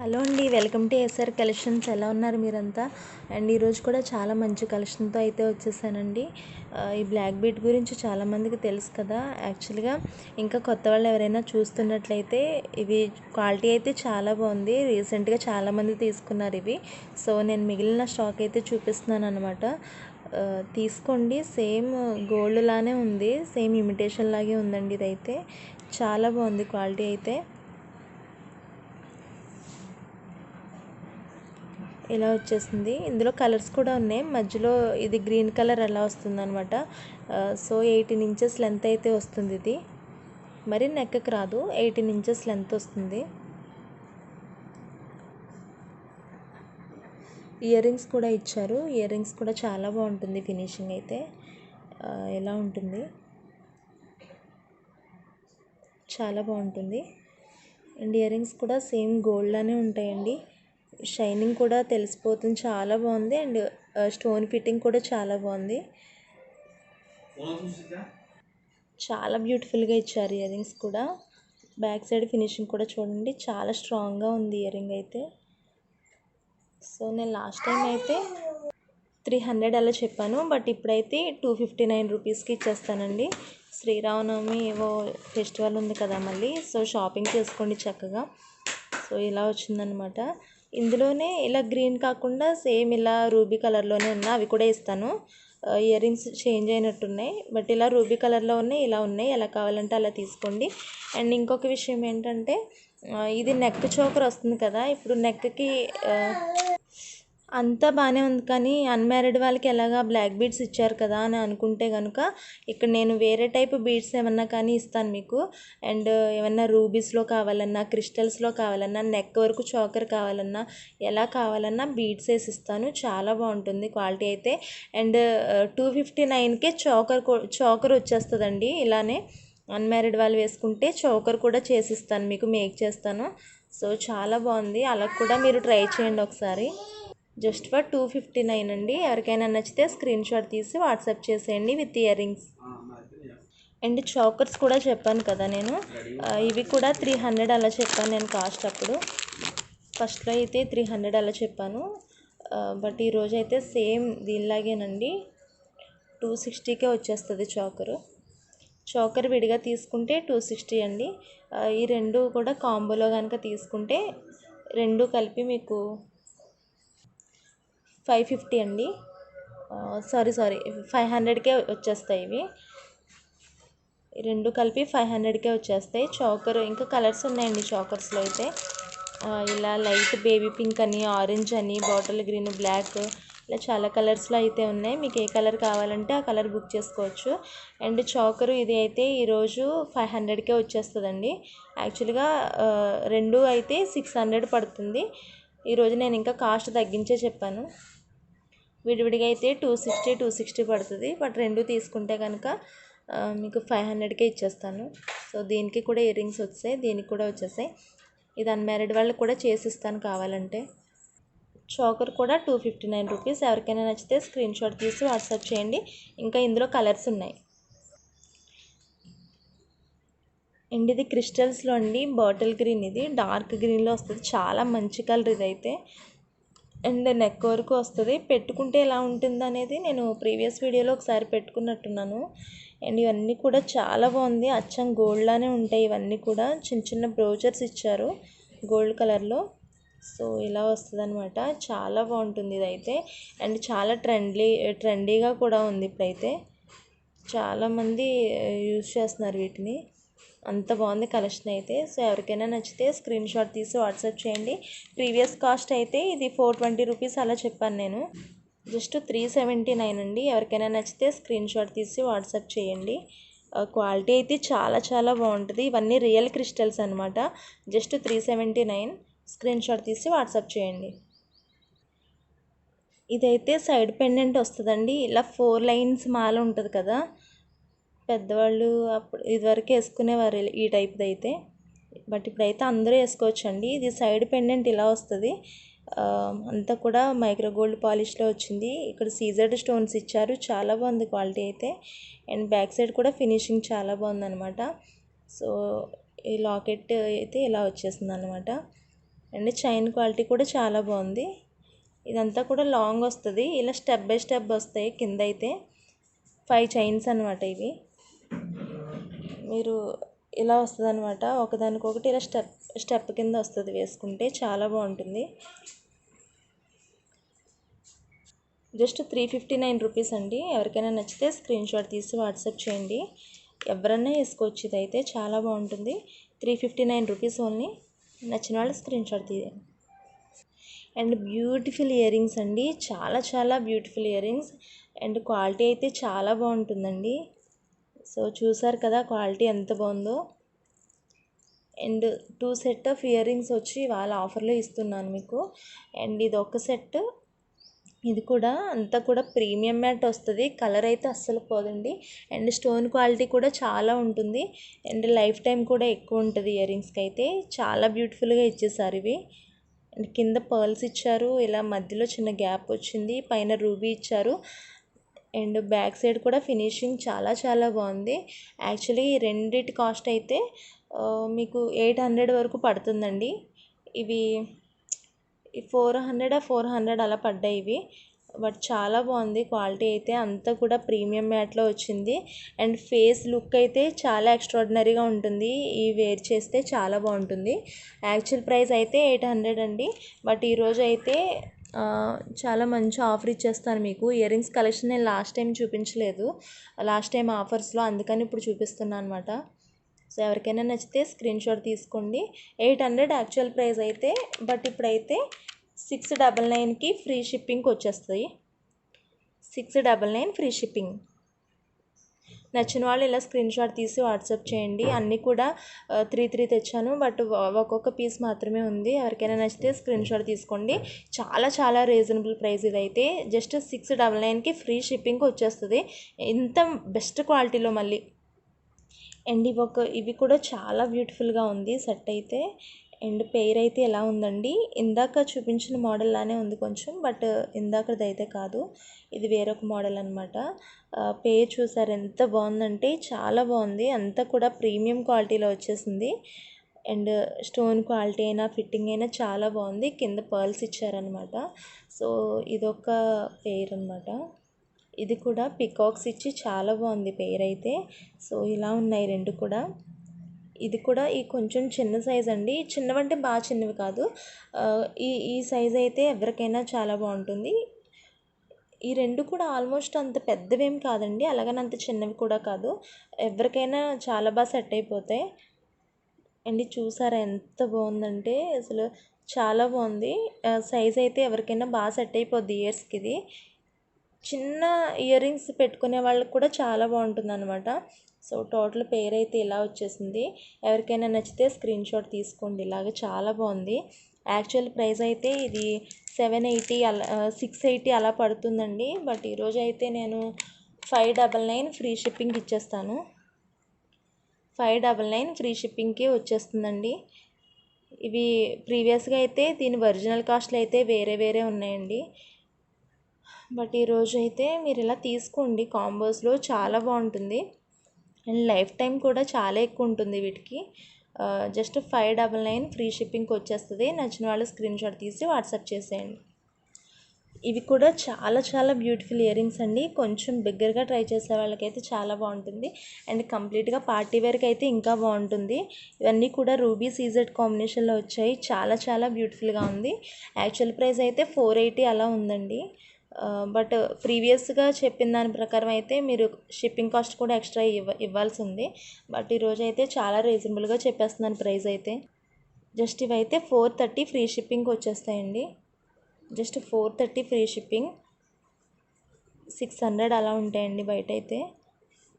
Hello అండి, welcome to SR collections. ఎలా ఉన్నారు మీరంతా? అండ్ ఈరోజు కూడా చాలా మంచి కలెక్షన్తో అయితే వచ్చేసానండి. ఈ బ్లాక్ బీట్ గురించి చాలామందికి తెలుసు కదా. యాక్చువల్గా ఇంకా కొత్త వాళ్ళు ఎవరైనా చూస్తున్నట్లయితే ఇవి క్వాలిటీ అయితే చాలా బాగుంది. రీసెంట్గా చాలామంది తీసుకున్నారు ఇవి. సో నేను మిగిలిన స్టాక్ అయితే చూపిస్తున్నాను అనమాట. తీసుకోండి. సేమ్ గోల్డ్ లానే ఉంది, సేమ్ ఇమిటేషన్ లాగే ఉందండి. ఇదైతే చాలా బాగుంది క్వాలిటీ అయితే. ఇలా వచ్చేసింది. ఇందులో కలర్స్ కూడా ఉన్నాయి. మధ్యలో ఇది గ్రీన్ కలర్ అలా వస్తుంది అనమాట. సో 18 ఇంచెస్ లెంత్ అయితే వస్తుంది. ఇది మరి నెక్కి రాదు, 18 ఇంచెస్ లెంత్ వస్తుంది. ఇయర్ రింగ్స్ కూడా ఇచ్చారు. ఇయర్ రింగ్స్ కూడా చాలా బాగుంటుంది ఫినిషింగ్ అయితే. ఎలా ఉంటుంది, చాలా బాగుంటుంది. అండ్ ఇయర్ రింగ్స్ కూడా సేమ్ గోల్డ్ లానే ఉంటాయండి. షైనింగ్ కూడా తెలిసిపోతుంది, చాలా బాగుంది. అండ్ స్టోన్ ఫిట్టింగ్ కూడా చాలా బాగుంది. చాలా బ్యూటిఫుల్గా ఇచ్చారు ఇయర్ రింగ్స్ కూడా. బ్యాక్ సైడ్ ఫినిషింగ్ కూడా చూడండి, చాలా స్ట్రాంగ్గా ఉంది ఇయర్ రింగ్ అయితే. సో నేను లాస్ట్ టైం అయితే 300 అలా చెప్పాను, బట్ ఇప్పుడైతే 259 రూపీస్కి ఇచ్చేస్తానండి. శ్రీరామనవమి ఏవో ఫెస్టివల్ ఉంది కదా మళ్ళీ, సో షాపింగ్ చేసుకోండి చక్కగా. సో ఇలా వచ్చిందనమాట. ఇందులోనే ఇలా గ్రీన్ కాకుండా సేమ్ ఇలా రూబీ కలర్లోనే ఉన్న అవి కూడా ఇస్తాను. ఇయర్ రింగ్స్ చేంజ్ అయినట్టున్నాయి, బట్ ఇలా రూబీ కలర్లో ఉన్నాయి, ఇలా ఉన్నాయి. ఎలా కావాలంటే అలా తీసుకోండి. అండ్ ఇంకొక విషయం ఏంటంటే, ఇది నెక్ చోకర్ వస్తుంది కదా. ఇప్పుడు నెక్కి అంతా బాగానే ఉంది, కానీ అన్మ్యారీడ్ వాళ్ళకి ఎలాగా బ్లాక్ బీడ్స్ ఇచ్చారు కదా అని అనుకుంటే కనుక ఇక్కడ నేను వేరే టైప్ బీడ్స్ ఏమన్నా కానీ ఇస్తాను మీకు. అండ్ ఏమన్నా రూబీస్లో కావాలన్నా, క్రిస్టల్స్లో కావాలన్నా, నెక్ వరకు చోకర్ కావాలన్నా, ఎలా కావాలన్నా బీడ్స్ వేసి ఇస్తాను. చాలా బాగుంటుంది క్వాలిటీ అయితే. అండ్ 259కే చోకర్ వచ్చేస్తుందండి. ఇలానే అన్మ్యారీడ్ వాళ్ళు వేసుకుంటే చోకర్ కూడా చేసిస్తాను మీకు, మేక్ చేస్తాను. సో చాలా బాగుంది. అలా కూడా మీరు ట్రై చేయండి ఒకసారి. జస్ట్ ఫర్ 259 అండి. ఎవరికైనా నచ్చితే స్క్రీన్ షాట్ తీసి వాట్సాప్ చేసేయండి with ear rings. And chokers కూడా చెప్పాను కదా నేను, ఇవి కూడా 300 అలా చెప్పాను నేను కాస్ట్. అప్పుడు ఫస్ట్లో అయితే 300 అలా చెప్పాను, బట్ ఈరోజు అయితే సేమ్ దీనిలాగేనండి 260కే వచ్చేస్తుంది చోకర్ విడిగా తీసుకుంటే 260 అండి. ఈ రెండు కూడా కాంబోలో కనుక తీసుకుంటే రెండు కలిపి మీకు 550 అండి. సారీ 500కే వచ్చేస్తాయి ఇవి. రెండు కలిపి 500కే వచ్చేస్తాయి. చోకర్ ఇంకా కలర్స్ ఉన్నాయండి చోకర్స్లో అయితే. ఇలా లైట్ బేబీ పింక్ అని, ఆరెంజ్ అని, బాటిల్ గ్రీన్, బ్లాక్, ఇలా చాలా కలర్స్లో అయితే ఉన్నాయి. మీకు ఏ కలర్ కావాలంటే ఆ కలర్ బుక్ చేసుకోవచ్చు. అండ్ చోకరు ఇది అయితే ఈరోజు 500కే వచ్చేస్తుందండి. యాక్చువల్గా రెండు అయితే 600 పడుతుంది. ఈరోజు నేను ఇంకా కాస్ట్ తగ్గించే చెప్పాను. విడివిడిగా అయితే 260 పడుతుంది, బట్ రెండు తీసుకుంటే కనుక మీకు 500కే ఇచ్చేస్తాను. సో దీనికి కూడా ఇయర్ రింగ్స్ వచ్చాయి, దీనికి కూడా వచ్చేసాయి. ఇది అన్మ్యారీడ్ వాళ్ళకి కూడా చేసిస్తాను కావాలంటే. చోకర్ కూడా 259 రూపీస్. ఎవరికైనా నచ్చితే స్క్రీన్ షాట్ తీసి వాట్సాప్ చేయండి. ఇంకా ఇందులో కలర్స్ ఉన్నాయి. అండ్ ఇది క్రిస్టల్స్లో అండి, బాటిల్ గ్రీన్, ఇది డార్క్ గ్రీన్లో వస్తుంది. చాలా మంచి కలర్ ఇదైతే. అండ్ నెక్ వరకు వస్తుంది. పెట్టుకుంటే ఎలా ఉంటుంది అనేది నేను ప్రీవియస్ వీడియోలో ఒకసారి పెట్టుకున్నట్టున్నాను. అండ్ ఇవన్నీ కూడా చాలా బాగుంది, అచ్చం గోల్డ్ లానే ఉంటాయి. ఇవన్నీ కూడా చిన్న చిన్న బ్రోచర్స్ ఇచ్చారు గోల్డ్ కలర్లో. సో ఇలా వస్తుంది అనమాట. చాలా బాగుంటుంది ఇదైతే. అండ్ చాలా ట్రెండీగా కూడా ఉంది ఇప్పుడైతే. చాలామంది యూజ్ చేస్తున్నారు వీటిని. అంత బాగుంది కలెక్షన్ అయితే. సో ఎవరికైనా నచ్చితే స్క్రీన్ షాట్ తీసి వాట్సాప్ చేయండి. ప్రీవియస్ కాస్ట్ అయితే ఇది 420 రూపీస్ అలా చెప్పాను నేను. జస్ట్ 379 అండి. ఎవరికైనా నచ్చితే స్క్రీన్ షాట్ తీసి వాట్సాప్ చేయండి. క్వాలిటీ అయితే చాలా చాలా బాగుంటుంది. ఇవన్నీ రియల్ క్రిస్టల్స్ అనమాట. జస్ట్ 379. స్క్రీన్ షాట్ తీసి వాట్సాప్ చేయండి. ఇదైతే సైడ్ పెండెంట్ వస్తుందండి. ఇలా 4 లైన్స్ మాల ఉంటుంది కదా, పెద్దవాళ్ళు అప్పుడు ఇదివరకు వేసుకునేవారు ఈ టైప్ది అయితే, బట్ ఇప్పుడైతే అందరూ వేసుకోవచ్చండి. ఇది సైడ్ పెండెంట్ ఇలా వస్తుంది. అంతా కూడా మైక్రో గోల్డ్ పాలిష్లో వచ్చింది. ఇక్కడ సీజర్డ్ స్టోన్స్ ఇచ్చారు. చాలా బాగుంది క్వాలిటీ అయితే. అండ్ బ్యాక్ సైడ్ కూడా ఫినిషింగ్ చాలా బాగుంది అనమాట. సో ఈ లాకెట్ అయితే ఇలా వచ్చేసింది అనమాట. అండ్ చైన్ క్వాలిటీ కూడా చాలా బాగుంది. ఇదంతా కూడా లాంగ్ వస్తుంది, ఇలా స్టెప్ బై స్టెప్ వస్తాయి. కింద అయితే 5 చైన్స్ అనమాట ఇవి. మీరు ఇలా వస్తుంది అనమాట, ఒకదానికొకటి ఇలా స్టెప్ కింద వస్తుంది. వేసుకుంటే చాలా బాగుంటుంది. జస్ట్ 359 రూపీస్ అండి. ఎవరికైనా నచ్చితే స్క్రీన్ షాట్ తీసి వాట్సాప్ చేయండి. ఎవరన్నా వేసుకోవచ్చు. ఇదైతే చాలా బాగుంటుంది. 359 రూపీస్ ఓన్లీ. నచ్చిన వాళ్ళు స్క్రీన్ షాట్ తీయండి. అండ్ బ్యూటిఫుల్ ఇయర్ రింగ్స్ అండి, చాలా చాలా beautiful ear rings. And quality అయితే చాలా బాగుంటుందండి. సో చూసారు కదా క్వాలిటీ ఎంత బాగుందో. And 2 set of ear rings వచ్చి వాళ్ళ ఆఫర్లో ఇస్తున్నాను మీకు. అండ్ ఇది ఒక సెట్, ఇది కూడా అంతా కూడా ప్రీమియం మ్యాట్ వస్తుంది. కలర్ అయితే అస్సలు పోదండి. అండ్ స్టోన్ క్వాలిటీ కూడా చాలా ఉంటుంది. అండ్ లైఫ్ టైం కూడా ఎక్కువ ఉంటుంది. ఇయర్ రింగ్స్కి అయితే చాలా బ్యూటిఫుల్గా ఇచ్చేసారు ఇవి. అండ్ కింద పర్ల్స్ ఇచ్చారు, ఇలా మధ్యలో చిన్న గ్యాప్ వచ్చింది, పైన రూబీ ఇచ్చారు. అండ్ బ్యాక్ సైడ్ కూడా ఫినిషింగ్ చాలా చాలా బాగుంది. యాక్చువల్లీ రెండిటి కాస్ట్ అయితే మీకు 800 వరకు పడుతుందండి. ఇవి 400 అలా పడ్డాయి ఇవి. బట్ చాలా బాగుంది క్వాలిటీ అయితే. అంతా కూడా ప్రీమియం మ్యాట్లో వచ్చింది. అండ్ ఫేస్ లుక్ అయితే చాలా ఎక్స్ట్రాడినరీగా ఉంటుంది. ఈ వేర్ చేస్తే చాలా బాగుంటుంది. యాక్చువల్ ప్రైస్ అయితే 800 అండి. బట్ ఈరోజు అయితే చాలా మంచి ఆఫర్ ఇచ్చేస్తాను మీకు. ఇయర్ రింగ్స్ కలెక్షన్ నేను లాస్ట్ టైం చూపించలేదు, లాస్ట్ టైం ఆఫర్స్లో, అందుకని ఇప్పుడు చూపిస్తున్నాను అనమాట. సో ఎవరికైనా నచ్చితే స్క్రీన్ షాట్ తీసుకోండి. 800 యాక్చువల్ ప్రైస్ అయితే, బట్ ఇప్పుడైతే 699కి ఫ్రీ షిప్పింగ్కి వచ్చేస్తాయి. 699 ఫ్రీ షిప్పింగ్. నచ్చిన వాళ్ళు ఇలా స్క్రీన్ షాట్ తీసి వాట్సాప్ చేయండి. అన్నీ కూడా 3 తెచ్చాను, బట్ ఒక్కొక్క పీస్ మాత్రమే ఉంది. ఎవరికైనా నచ్చితే స్క్రీన్ షాట్ తీసుకోండి. చాలా చాలా రీజనబుల్ ప్రైస్ ఇదైతే. జస్ట్ 699కి ఫ్రీ షిప్పింగ్కి వచ్చేస్తుంది. ఇంత బెస్ట్ క్వాలిటీలో మళ్ళీ. అండ్ ఇవి కూడా చాలా బ్యూటిఫుల్గా ఉంది సెట్ అయితే. అండ్ పెయిర్ అయితే ఎలా ఉందండి, ఇందాక చూపించిన మోడల్ లానే ఉంది కొంచెం, బట్ ఇందాకది అయితే కాదు, ఇది వేరొక మోడల్ అనమాట. పెయిర్ చూసారు ఎంత బాగుందంటే చాలా బాగుంది. అంతా కూడా ప్రీమియం క్వాలిటీలో వచ్చేసింది. అండ్ స్టోన్ క్వాలిటీ అయినా ఫిట్టింగ్ అయినా చాలా బాగుంది. కింద పర్ల్స్ ఇచ్చారనమాట. సో ఇదొక పెయిర్ అనమాట. ఇది కూడా పికాక్స్ ఇచ్చి చాలా బాగుంది పెయిర్ అయితే. సో ఇలా ఉన్నాయి రెండు కూడా. ఇది కూడా ఈ కొంచెం చిన్న సైజ్ అండి. చిన్నవంటే బాగా చిన్నవి కాదు, ఈ సైజ్ అయితే ఎవరికైనా చాలా బాగుంటుంది. ఈ రెండు కూడా ఆల్మోస్ట్ అంత పెద్దవేం కాదండి, అలాగని అంత చిన్నవి కూడా కాదు. ఎవరికైనా చాలా బాగా సెట్ అయిపోతాయి. అండి చూసారా ఎంత బాగుందంటే అసలు చాలా బాగుంది. సైజ్ అయితే ఎవరికైనా బాగా సెట్ అయిపోద్ది ఇయర్స్కి. ఇది చిన్న ఇయర్ రింగ్స్ పెట్టుకునే వాళ్ళకి కూడా చాలా బాగుంటుంది అనమాట. సో టోటల్ పెయిర్ అయితే ఇలా వచ్చేసింది. ఎవరికైనా నచ్చితే స్క్రీన్ షాట్ తీసుకోండి. ఇలాగ చాలా బాగుంది. యాక్చువల్ ప్రైస్ అయితే ఇది 780 అలా 680 అలా పడుతుందండి. బట్ ఈరోజు అయితే నేను 599 ఫ్రీ షిప్పింగ్కి ఇచ్చేస్తాను. 599 ఫ్రీ షిప్పింగ్కి వచ్చేస్తుందండి. ఇవి ప్రీవియస్గా అయితే దీని ఒరిజినల్ కాస్ట్లు అయితే వేరే వేరే ఉన్నాయండి. బట్ ఈరోజు అయితే మీరు ఇలా తీసుకోండి, కాంబోస్లో చాలా బాగుంటుంది. అండ్ లైఫ్ టైం కూడా చాలా ఎక్కువ ఉంటుంది వీటికి. జస్ట్ 599 ఫ్రీ షిప్పింగ్కి వచ్చేస్తుంది. నచ్చిన వాళ్ళు స్క్రీన్ షాట్ తీసి వాట్సాప్ చేసేయండి. ఇవి కూడా చాలా చాలా బ్యూటిఫుల్ ఇయర్ రింగ్స్ అండి. కొంచెం బిగ్గరగా ట్రై చేసే వాళ్ళకైతే చాలా బాగుంటుంది. అండ్ కంప్లీట్గా పార్టీ వేర్కి అయితే ఇంకా బాగుంటుంది. ఇవన్నీ కూడా రూబీ సీజెడ్ కాంబినేషన్లో వచ్చాయి. చాలా చాలా బ్యూటిఫుల్గా ఉంది. యాక్చువల్ ప్రైస్ అయితే 480 అలా ఉందండి. బట్ ప్రీవియస్గా చెప్పిన దాని ప్రకారం అయితే మీరు షిప్పింగ్ కాస్ట్ కూడా ఎక్స్ట్రా ఇవ్వాల్సి ఉంది. బట్ ఈరోజు అయితే చాలా రీజనబుల్గా చెప్పేస్తున్నాను ప్రైస్ అయితే. జస్ట్ ఇవైతే 430 ఫ్రీ షిప్పింగ్కి వచ్చేస్తాయండి. Just 430 free shipping. 600 అలా ఉంటాయండి బయట అయితే.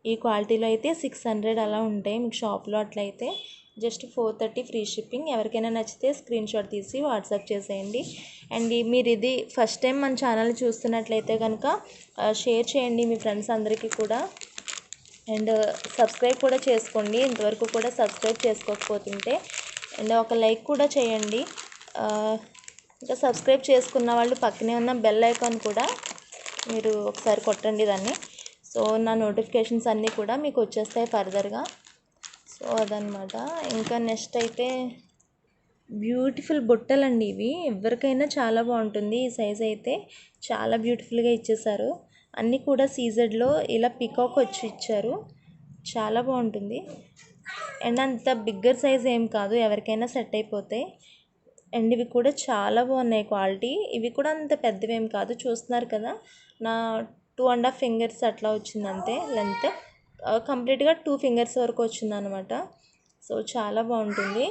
ఈ క్వాలిటీలో అయితే 600 అలా ఉంటాయి మీకు షాప్లో. అట్లయితే జస్ట్ 430 ఫ్రీ షిప్పింగ్. ఎవరికైనా నచ్చితే స్క్రీన్ షాట్ తీసి వాట్సాప్ చేసేయండి. అండ్ మీరు ఇది ఫస్ట్ టైం మన ఛానల్ని చూస్తున్నట్లయితే కనుక షేర్ చేయండి మీ ఫ్రెండ్స్ అందరికీ కూడా. అండ్ సబ్స్క్రైబ్ కూడా చేసుకోండి ఇంతవరకు కూడా సబ్స్క్రైబ్ చేసుకోకపోతుంటే. అండ్ ఒక లైక్ కూడా చేయండి. ఇంకా సబ్స్క్రైబ్ చేసుకున్న వాళ్ళు పక్కనే ఉన్న బెల్ ఐకాన్ కూడా మీరు ఒకసారి కొట్టండి దాన్ని. సో నా నోటిఫికేషన్స్ అన్నీ కూడా మీకు వచ్చేస్తాయి ఫర్దర్గా. సో అదనమాట. ఇంకా నెక్స్ట్ అయితే బ్యూటిఫుల్ బుట్టలండి ఇవి. ఎవరికైనా చాలా బాగుంటుంది. ఈ సైజ్ అయితే చాలా బ్యూటిఫుల్గా ఇచ్చేసారు. అన్నీ కూడా సీజెడ్లో ఇలా పికాక్ వచ్చి ఇచ్చారు. చాలా బాగుంటుంది. అండ్ అంత బిగ్గర్ సైజ్ ఏం కాదు, ఎవరికైనా సెట్ అయిపోతాయి. అండ్ ఇవి కూడా చాలా బాగున్నాయి క్వాలిటీ. ఇవి కూడా అంత పెద్దవేం కాదు, చూస్తున్నారు కదా, నా 2.5 ఫింగర్స్ అట్లా వచ్చింది అంతే లెంత్. కంప్లీట్గా 2 ఫింగర్స్ వరకు వచ్చిందనమాట. సో చాలా బాగుంటుంది.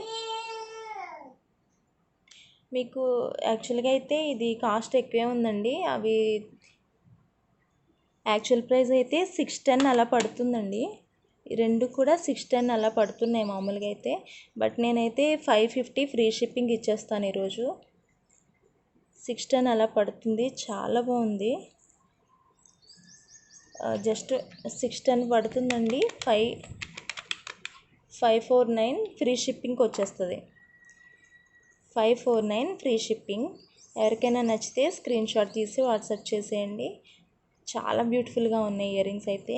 మీకు యాక్చువల్గా అయితే ఇది కాస్ట్ ఎక్కువే ఉందండి. అవి యాక్చువల్ ప్రైస్ అయితే 610 అలా పడుతుందండి. ఈ రెండు కూడా 610 అలా పడుతున్నాయి మామూలుగా అయితే. బట్ నేనైతే 550 ఫ్రీ షిప్పింగ్ ఇచ్చేస్తాను ఈరోజు. 610 అలా పడుతుంది. చాలా బాగుంది. జస్ట్ 610 పడుతుందండి. 549 ఫ్రీ షిప్పింగ్కి వచ్చేస్తుంది. 549 ఫ్రీ షిప్పింగ్. ఎవరికైనా నచ్చితే స్క్రీన్ షాట్ తీసి వాట్సాప్ చేసేయండి. చాలా బ్యూటిఫుల్గా ఉన్నాయి ఇయర్ రింగ్స్ అయితే.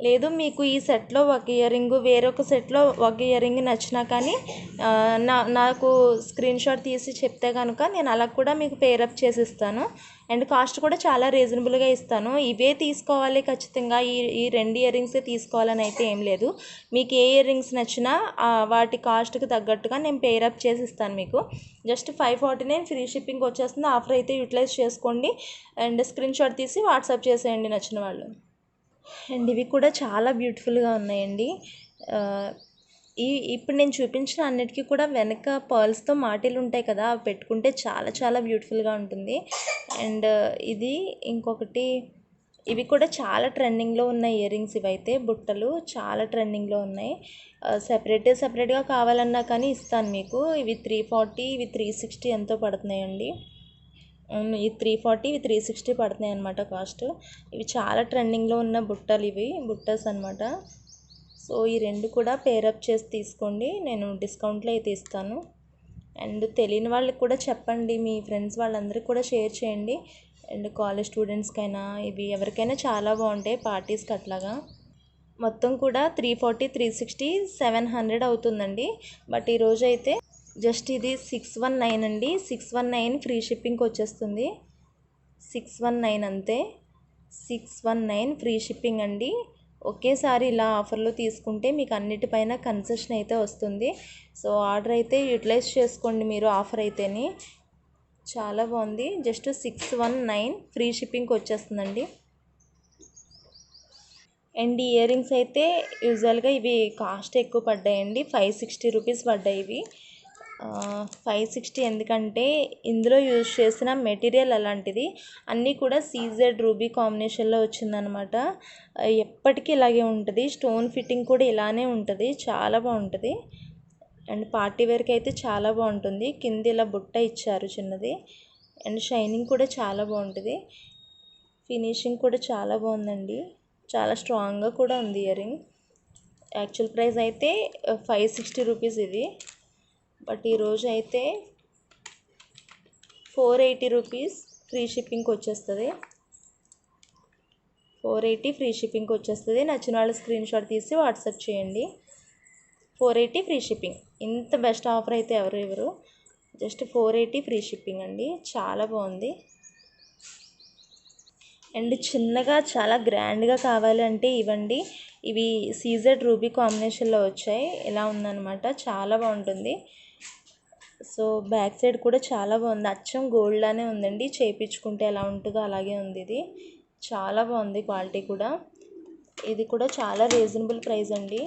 లేదు మీకు ఈ సెట్లో ఒక ఇయర్ రింగ్, వేరొక సెట్లో ఒక ఇయర్ రింగ్ నచ్చినా కానీ నాకు స్క్రీన్ షాట్ తీసి చెప్తే కనుక నేను అలా కూడా మీకు పేరప్ చేసి ఇస్తాను. అండ్ కాస్ట్ కూడా చాలా రీజనబుల్గా ఇస్తాను. ఇవే తీసుకోవాలి ఖచ్చితంగా, ఈ 2 ఇయర్ రింగ్సే తీసుకోవాలని అయితే ఏం లేదు. మీకు ఏ ఇయర్ రింగ్స్ నచ్చినా వాటి కాస్ట్కి తగ్గట్టుగా నేను పేరప్ చేసి ఇస్తాను మీకు. జస్ట్ 549 ఫ్రీ షిప్పింగ్ వచ్చేస్తుంది. ఆఫర్ అయితే యూటిలైజ్ చేసుకోండి. అండ్ స్క్రీన్ షాట్ తీసి వాట్సాప్ చేసేయండి నచ్చిన వాళ్ళు. అండ్ ఇవి కూడా చాలా బ్యూటిఫుల్గా ఉన్నాయండి. ఇప్పుడు నేను చూపించిన అన్నిటికీ కూడా వెనక పర్ల్స్తో మాటీలు ఉంటాయి కదా, అవి పెట్టుకుంటే చాలా చాలా బ్యూటిఫుల్గా ఉంటుంది. అండ్ ఇది ఇంకొకటి, ఇవి కూడా చాలా ట్రెండింగ్లో ఉన్న ఇయర్ రింగ్స్. ఇవైతే బుట్టలు చాలా ట్రెండింగ్లో ఉన్నాయి. సెపరేట్గా కావాలన్నా కానీ ఇస్తాను మీకు. ఇవి 340, ఇవి 360 ఎంతో పడుతున్నాయండి. ఈ 340, ఇవి 360 పడుతున్నాయి అనమాట కాస్ట్. ఇవి చాలా ట్రెండింగ్లో ఉన్న బుట్టలు, ఇవి బుట్టస్ అనమాట. సో ఈ రెండు కూడా పేరప్ చేసి తీసుకోండి, నేను డిస్కౌంట్లో అయితే ఇస్తాను. అండ్ తెలియని వాళ్ళకి కూడా చెప్పండి, మీ ఫ్రెండ్స్ వాళ్ళందరికీ కూడా షేర్ చేయండి. అండ్ కాలేజ్ స్టూడెంట్స్కైనా ఇవి ఎవరికైనా చాలా బాగుంటాయి పార్టీస్కి అట్లాగా. మొత్తం కూడా 340, 360, 700 అవుతుందండి. బట్ ఈరోజు అయితే జస్ట్ ఇది 619 అండి. 619 ఫ్రీ షిప్పింగ్కి వచ్చేస్తుంది. 619 అంతే. 619 ఫ్రీ షిప్పింగ్ అండి. ఒకేసారి ఇలా ఆఫర్లో తీసుకుంటే మీకు అన్నిటిపైన కన్సెషన్ అయితే వస్తుంది. సో ఆర్డర్ అయితే యూటిలైజ్ చేసుకోండి మీరు, ఆఫర్ అయితేని. చాలా బాగుంది. జస్ట్ 619 ఫ్రీ షిప్పింగ్కి వచ్చేస్తుందండి. అండ్ ఈ ఇయర్ రింగ్స్ అయితే యూజువల్గా ఇవి కాస్ట్ ఎక్కువ పడ్డాయండి. 560 రూపీస్ పడ్డాయి ఇవి. 560 ఎందుకంటే ఇందులో యూజ్ చేసిన మెటీరియల్ అలాంటిది. అన్నీ కూడా సీజెడ్ రూబీ కాంబినేషన్లో వచ్చిందనమాట. ఎప్పటికీ ఇలాగే ఉంటుంది. స్టోన్ ఫిట్టింగ్ కూడా ఇలానే ఉంటుంది. చాలా బాగుంటుంది. అండ్ పార్టీ వేర్కి అయితే చాలా బాగుంటుంది. కింద ఇలా బుట్ట ఇచ్చారు చిన్నది. అండ్ షైనింగ్ కూడా చాలా బాగుంటుంది. ఫినిషింగ్ కూడా చాలా బాగుందండి. చాలా స్ట్రాంగ్గా కూడా ఉంది ఇయర్ రింగ్. యాక్చువల్ ప్రైస్ అయితే 560 రూపీస్ ఇది. బట్ ఈరోజు అయితే 480 రూపీస్ ఫ్రీ షిప్పింగ్కి వచ్చేస్తుంది. 480 ఫ్రీ షిప్పింగ్కి వచ్చేస్తుంది. నచ్చిన వాళ్ళు స్క్రీన్ షాట్ తీసి వాట్సాప్ చేయండి. 480 ఫ్రీ షిప్పింగ్. ఇంత బెస్ట్ ఆఫర్ అయితే ఎవరు ఇవ్వరు. జస్ట్ 480 ఫ్రీ షిప్పింగ్ అండి. చాలా బాగుంది. అండ్ చిన్నగా చాలా గ్రాండ్గా కావాలంటే ఇవ్వండి. ఇవి సీజెడ్ రూబీ కాంబినేషన్లో వచ్చాయి. ఇలా ఉందన్నమాట. చాలా బాగుంటుంది. సో బ్యాక్ సైడ్ కూడా చాలా బాగుంది. అచ్చం గోల్డ్ లానే ఉందండి. చేయించుకుంటే ఎలా ఉంటుందో అలాగే ఉంది ఇది. చాలా బాగుంది క్వాలిటీ కూడా. ఇది కూడా చాలా రీజనబుల్ ప్రైస్ అండి.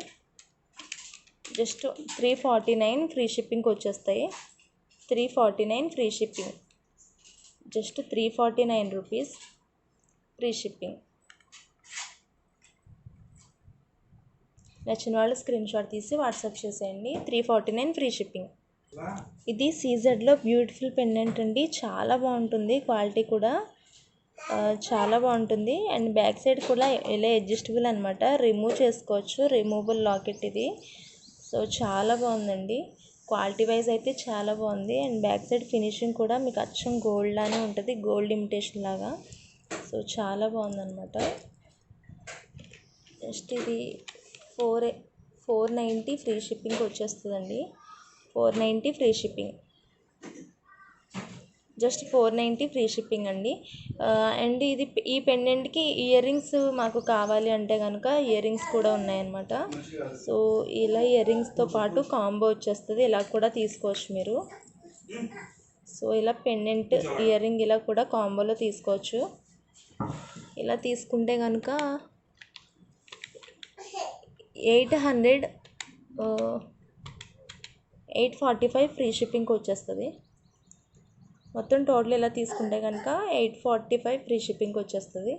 జస్ట్ 349 ఫ్రీ షిప్పింగ్కి వచ్చేస్తాయి. 349 free shipping. Just 349 rupees free shipping. నచ్చిన వాళ్ళు స్క్రీన్ షాట్ తీసి వాట్సాప్ చేసేయండి. 349 ఫ్రీ షిప్పింగ్. ఇది సీజెడ్లో బ్యూటిఫుల్ పెండెంట్ అండి. చాలా బాగుంటుంది. క్వాలిటీ కూడా చాలా బాగుంటుంది. అండ్ బ్యాక్ సైడ్ కూడా ఇలా అడ్జస్టబుల్ అనమాట, రిమూవ్ చేసుకోవచ్చు. రిమూవబుల్ లాకెట్ ఇది. సో చాలా బాగుందండి. క్వాలిటీ వైజ్ అయితే చాలా బాగుంది. అండ్ బ్యాక్ సైడ్ ఫినిషింగ్ కూడా మీకు అచ్చం గోల్డ్ లానే ఉంటుంది, గోల్డ్ ఇమిటేషన్ లాగా. సో చాలా బాగుందన్నమాట. జస్ట్ ఇది 490 ఫ్రీ షిప్పింగ్కి వచ్చేస్తుందండి. 490 free shipping, just 490 free shipping అండి. అండ్ ఇది ఈ పెండెంట్కి ఇయర్ రింగ్స్ మాకు కావాలి అంటే కనుక ఇయర్ రింగ్స్ కూడా ఉన్నాయన్నమాట. సో ఇలా ఇయర్ రింగ్స్తో పాటు కాంబో వచ్చేస్తుంది, ఇలా కూడా తీసుకోవచ్చు మీరు. సో ఇలా పెండెంట్ ఇయర్ రింగ్ ఇలా కూడా కాంబోలో తీసుకోవచ్చు. ఇలా తీసుకుంటే కనుక 845 ఫ్రీ షిప్పింగ్కి వచ్చేస్తుంది. మొత్తం టోటల్ ఇలా తీసుకుంటే కనుక 845 ఫ్రీ షిప్పింగ్కి వచ్చేస్తుంది.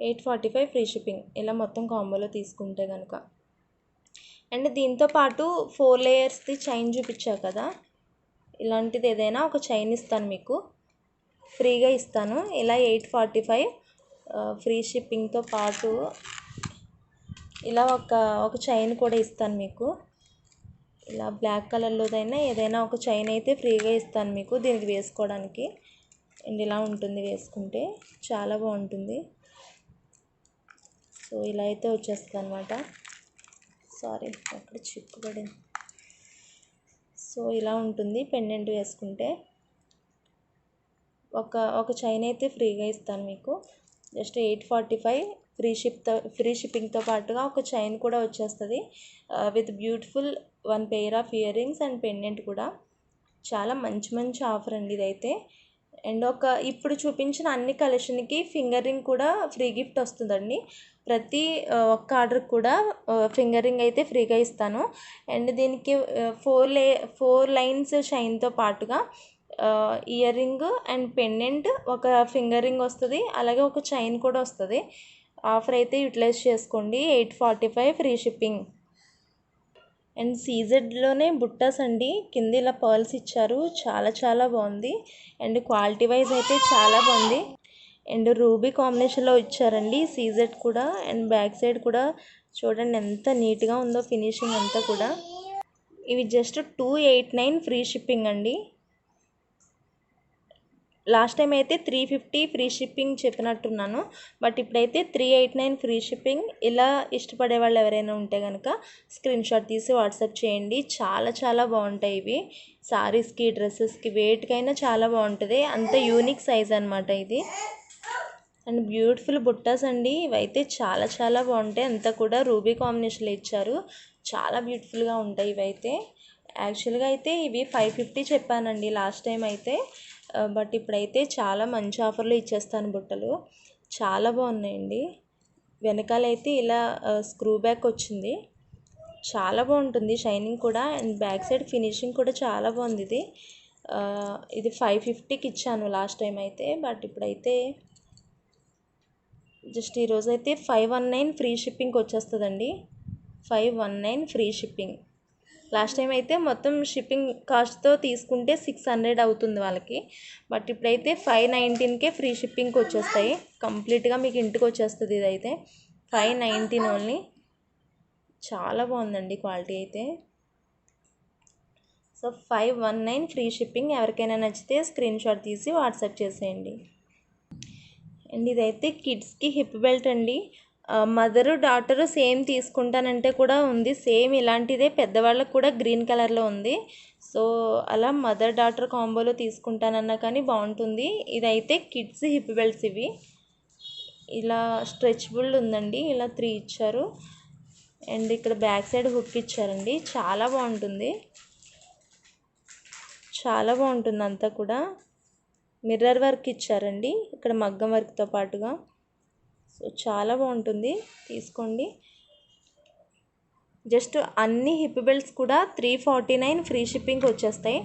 845 ఫ్రీ షిప్పింగ్ ఇలా మొత్తం కాంబోలో తీసుకుంటే కనుక. అండ్ దీంతో పాటు 4 లేయర్స్ది చైన్ చూపించా కదా, ఇలాంటిది ఏదైనా ఒక చైన్ ఇస్తాను మీకు, ఫ్రీగా ఇస్తాను. ఇలా 845 ఫ్రీ షిప్పింగ్తో పాటు ఇలా ఒక చైన్ కూడా ఇస్తాను మీకు. ఇలా బ్లాక్ కలర్లోదైనా ఏదైనా ఒక చైన్ అయితే ఫ్రీగా ఇస్తాను మీకు దీనికి వేసుకోవడానికి. అండ్ ఇలా ఉంటుంది, వేసుకుంటే చాలా బాగుంటుంది. సో ఇలా అయితే వచ్చేస్తుంది అనమాట. సారీ అక్కడ చిక్కుపడింది. సో ఇలా ఉంటుంది పెండెంట్ వేసుకుంటే. ఒక చైన్ అయితే ఫ్రీగా ఇస్తాను మీకు. జస్ట్ 845 ఫ్రీ షిప్పింగ్తో పాటుగా ఒక చైన్ కూడా వచ్చేస్తుంది with beautiful 1 pair of ear rings and pendant కూడా. చాలా మంచి ఆఫర్ అండి ఇదైతే. అండ్ ఇప్పుడు చూపించిన అన్ని కలెక్షన్కి ఫింగర్ రింగ్ కూడా ఫ్రీ గిఫ్ట్ వస్తుందండి. ప్రతి ఒక్క ఆర్డర్ కూడా ఫింగర్ రింగ్ అయితే ఫ్రీగా ఇస్తాను. అండ్ దీనికి 4 లైన్స్ షైన్తో పాటుగా ఇయర్ రింగ్ అండ్ పెండెంట్, ఒక ఫింగర్ రింగ్ వస్తుంది, అలాగే ఒక చైన్ కూడా వస్తుంది. ఆఫర్ అయితే యూటిలైజ్ చేసుకోండి. 845 ఫ్రీ షిప్పింగ్. అండ్ సీజెడ్లోనే బుట్టాస్ అండి, కింద ఇలా పర్ల్స్ ఇచ్చారు, చాలా బాగుంది. అండ్ క్వాలిటీ వైజ్ అయితే చాలా బాగుంది. అండ్ రూబీ కాంబినేషన్లో ఇచ్చారండి సీజెడ్ కూడా. అండ్ బ్యాక్ సైడ్ కూడా చూడండి ఎంత నీట్గా ఉందో ఫినిషింగ్ అంతా కూడా. ఇవి జస్ట్ 289 ఫ్రీ షిప్పింగ్ అండి. లాస్ట్ టైం అయితే 350 ఫ్రీ షిప్పింగ్ చెప్పినట్టున్నాను, బట్ ఇప్పుడైతే 389 ఫ్రీ షిప్పింగ్. ఇలా ఇష్టపడే వాళ్ళు ఎవరైనా ఉంటే కనుక స్క్రీన్ షాట్ తీసి వాట్సాప్ చేయండి. చాలా బాగుంటాయి ఇవి. సారీస్కి, డ్రెస్సెస్కి, వేటికైనా చాలా బాగుంటుంది. అంత యూనిక్ సైజ్ అనమాట ఇది. అండ్ బ్యూటిఫుల్ బుట్టాస్ అండి ఇవైతే చాలా బాగుంటాయి. అంతా కూడా రూబీ కాంబినేషన్లో ఇచ్చారు, చాలా బ్యూటిఫుల్గా ఉంటాయి ఇవైతే. యాక్చువల్గా అయితే ఇవి 550 చెప్పానండి లాస్ట్ టైం అయితే, బట్ ఇప్పుడైతే చాలా మంచి ఆఫర్లో ఇచ్చేస్తాను బుట్టలు. చాలా బాగున్నాయండి. వెనకాలైతే ఇలా స్క్రూ బ్యాక్ వచ్చింది, చాలా బాగుంటుంది షైనింగ్ కూడా. అండ్ బ్యాక్ సైడ్ ఫినిషింగ్ కూడా చాలా బాగుంది. ఇది 550కి ఇచ్చాను లాస్ట్ టైం అయితే, బట్ ఇప్పుడైతే జస్ట్ ఈరోజైతే 519 ఫ్రీ షిప్పింగ్కి వచ్చేస్తుందండి. 519 ఫ్రీ షిప్పింగ్. లాస్ట్ టైం అయితే మొత్తం షిప్పింగ్ కాస్ట్తో తీసుకుంటే 600 అవుతుంది వాళ్ళకి, బట్ ఇప్పుడైతే 519కే ఫ్రీ షిప్పింగ్కి వచ్చేస్తాయి. కంప్లీట్గా మీకు ఇంటికి వచ్చేస్తుంది ఇదైతే. 519 ఓన్లీ. చాలా బాగుందండి క్వాలిటీ అయితే. So 519 free shipping. ఎవరికైనా నచ్చితే స్క్రీన్ షాట్ తీసి వాట్సాప్ చేసేయండి. అండ్ ఇదైతే కిడ్స్కి హిప్ బెల్ట్ అండి. మదరు డాటరు సేమ్ తీసుకుంటానంటే కూడా ఉంది, సేమ్ ఇలాంటిదే పెద్దవాళ్ళకు కూడా గ్రీన్ కలర్లో ఉంది. సో అలా మదర్ డాటర్ కాంబోలో తీసుకుంటానన్నా కానీ బాగుంటుంది. ఇదైతే కిడ్స్ హిప్ బెల్ట్స్ ఇవి. ఇలా స్ట్రెచబుల్ ఉందండి, ఇలా 3 ఇచ్చారు. అండ్ ఇక్కడ బ్యాక్ సైడ్ హుక్ ఇచ్చారండి, చాలా బాగుంటుంది. అంతా కూడా మిర్రర్ వర్క్ ఇచ్చారండి ఇక్కడ మగ్గం వర్క్తో పాటుగా. సో చాలా బాగుంటుంది, తీసుకోండి. జస్ట్ అన్ని హిప్ బెల్ట్స్ కూడా 349 ఫ్రీ షిప్పింగ్కి వచ్చేస్తాయి.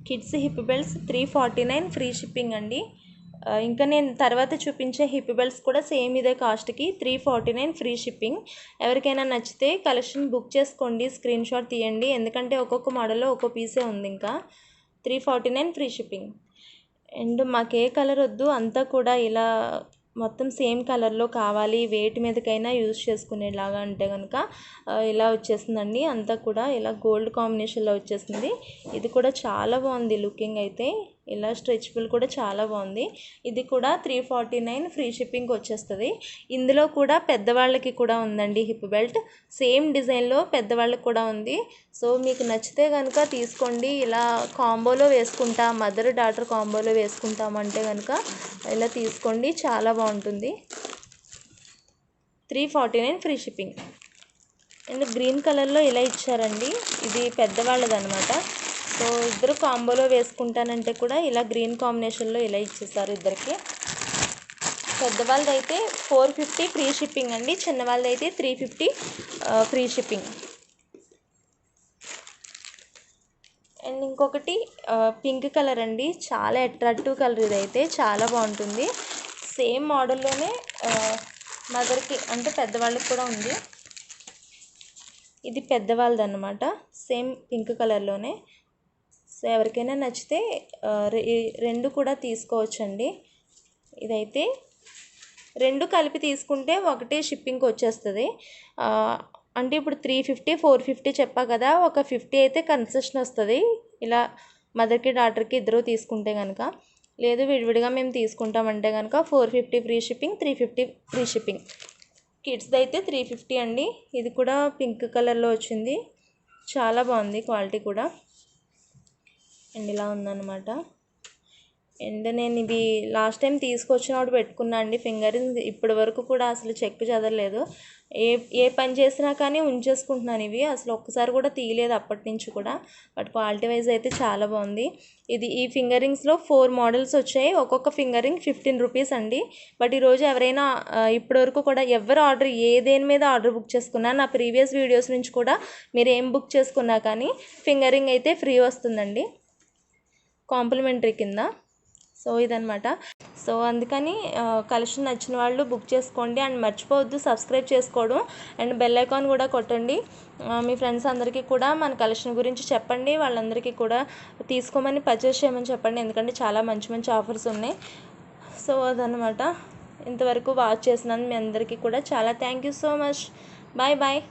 Kids hip belts 349 free shipping అండి. ఇంకా నేను తర్వాత చూపించే హిప్ బెల్ట్స్ కూడా సేమ్ ఇదే కాస్ట్కి 349 ఫ్రీ షిప్పింగ్. ఎవరికైనా నచ్చితే కలెక్షన్ బుక్ చేసుకోండి, స్క్రీన్ షాట్ తీయండి, ఎందుకంటే ఒక్కొక్క మోడల్లో ఒక్కో పీసే ఉంది. ఇంకా 349 ఫ్రీ షిప్పింగ్. అండ్ మాకు ఏ కలర్ వద్దు, అంతా కూడా ఇలా మొత్తం సేమ్ కలర్లో కావాలి, వేటి మీదకైనా యూజ్ చేసుకునేలాగా అంటే కనుక ఇలా వచ్చేసిందండి. అంతా కూడా ఇలా గోల్డ్ కాంబినేషన్లో వచ్చేసింది. ఇది కూడా చాలా బాగుంది లుకింగ్ అయితే. ఇలా స్ట్రెచబుల్ కూడా చాలా బాగుంది. ఇది కూడా 349 ఫ్రీ షిప్పింగ్ వచ్చేస్తుంది. ఇందులో కూడా పెద్దవాళ్ళకి కూడా ఉందండి హిప్ బెల్ట్. సేమ్ డిజైన్లో పెద్దవాళ్ళకి కూడా ఉంది. సో మీకు నచ్చితే కనుక తీసుకోండి. ఇలా కాంబోలో వేసుకుంటా, మదర్ డాటర్ కాంబోలో వేసుకుంటామంటే కనుక ఇలా తీసుకోండి, చాలా బాగుంటుంది. 349 ఫ్రీ షిప్పింగ్. అండ్ గ్రీన్ కలర్లో ఇలా ఇచ్చారండి. ఇది పెద్దవాళ్ళది అనమాట. సో ఇద్దరు కాంబోలో వేసుకుంటానంటే కూడా ఇలా గ్రీన్ కాంబినేషన్లో ఇలా ఇచ్చేస్తారు ఇద్దరికి. పెద్దవాళ్ళది అయితే 450 ఫ్రీ షిప్పింగ్ అండి, చిన్నవాళ్ళది అయితే 350 ఫ్రీ షిప్పింగ్. అండ్ ఇంకొకటి పింక్ కలర్ అండి, చాలా అట్రాక్టివ్ కలర్. ఇదైతే చాలా బాగుంటుంది. సేమ్ మోడల్లోనే మదర్కి అంటే పెద్దవాళ్ళకి కూడా ఉంది. ఇది పెద్దవాళ్ళది అన్నమాట, సేమ్ పింక్ కలర్లోనే. సో ఎవరికైనా నచ్చితే రెండు కూడా తీసుకోవచ్చండి. ఇదైతే రెండు కలిపి తీసుకుంటే ఒకటే షిప్పింగ్కి వచ్చేస్తుంది. అంటే ఇప్పుడు 350 450 చెప్పా కదా, ఒక 50 అయితే కన్సెషన్ వస్తుంది ఇలా మదర్కి డాటర్కి ఇద్దరు తీసుకుంటే కనుక. లేదు విడివిడిగా మేము తీసుకుంటామంటే కనుక 450 ఫ్రీ షిప్పింగ్, 350 ఫ్రీ షిప్పింగ్. కిడ్స్ది అయితే 350 అండి. ఇది కూడా పింక్ కలర్లో వచ్చింది, చాలా బాగుంది క్వాలిటీ కూడా. అండ్ ఇలా ఉందన్నమాట. అండ్ నేను ఇవి లాస్ట్ టైం తీసుకొచ్చినప్పుడు పెట్టుకున్నా అండి ఫింగర్ రింగ్స్. ఇప్పటి వరకు కూడా అసలు చెక్ చదవలేదు. ఏ పని చేసినా కానీ ఉంచేసుకుంటున్నాను ఇవి. అసలు ఒక్కసారి కూడా తీయలేదు అప్పటి నుంచి కూడా. బట్ క్వాలిటీ వైజ్ అయితే చాలా బాగుంది. ఈ ఫింగర్ రింగ్స్లో 4 మోడల్స్ వచ్చాయి. ఒక్కొక్క ఫింగర్ రింగ్ 15 రూపీస్ అండి. బట్ ఈరోజు ఎవరైనా ఇప్పటివరకు కూడా ఎవరు ఆర్డర్ దేని మీద ఆర్డర్ బుక్ చేసుకున్నా, నా ప్రీవియస్ వీడియోస్ నుంచి కూడా మీరు ఏం బుక్ చేసుకున్నా కానీ ఫింగర్ రింగ్ అయితే ఫ్రీ వస్తుందండి, కాంప్లిమెంటరీ కింద. సో ఇదనమాట. సో అందుకని కలెక్షన్ నచ్చిన వాళ్ళు బుక్ చేసుకోండి. అండ్ మర్చిపోవద్దు సబ్స్క్రైబ్ చేసుకోవడం, అండ్ బెల్ ఐకాన్ కూడా కొట్టండి. మీ ఫ్రెండ్స్ అందరికీ కూడా మన కలెక్షన్ గురించి చెప్పండి. వాళ్ళందరికీ కూడా తీసుకోమని పర్చేస్ చేయమని చెప్పండి, ఎందుకంటే చాలా మంచి మంచి ఆఫర్స్ ఉన్నాయి. సో అదనమాట. ఇంతవరకు వాచ్ చేసినందుకు మీ అందరికీ కూడా చాలా thank you so much. Bye bye.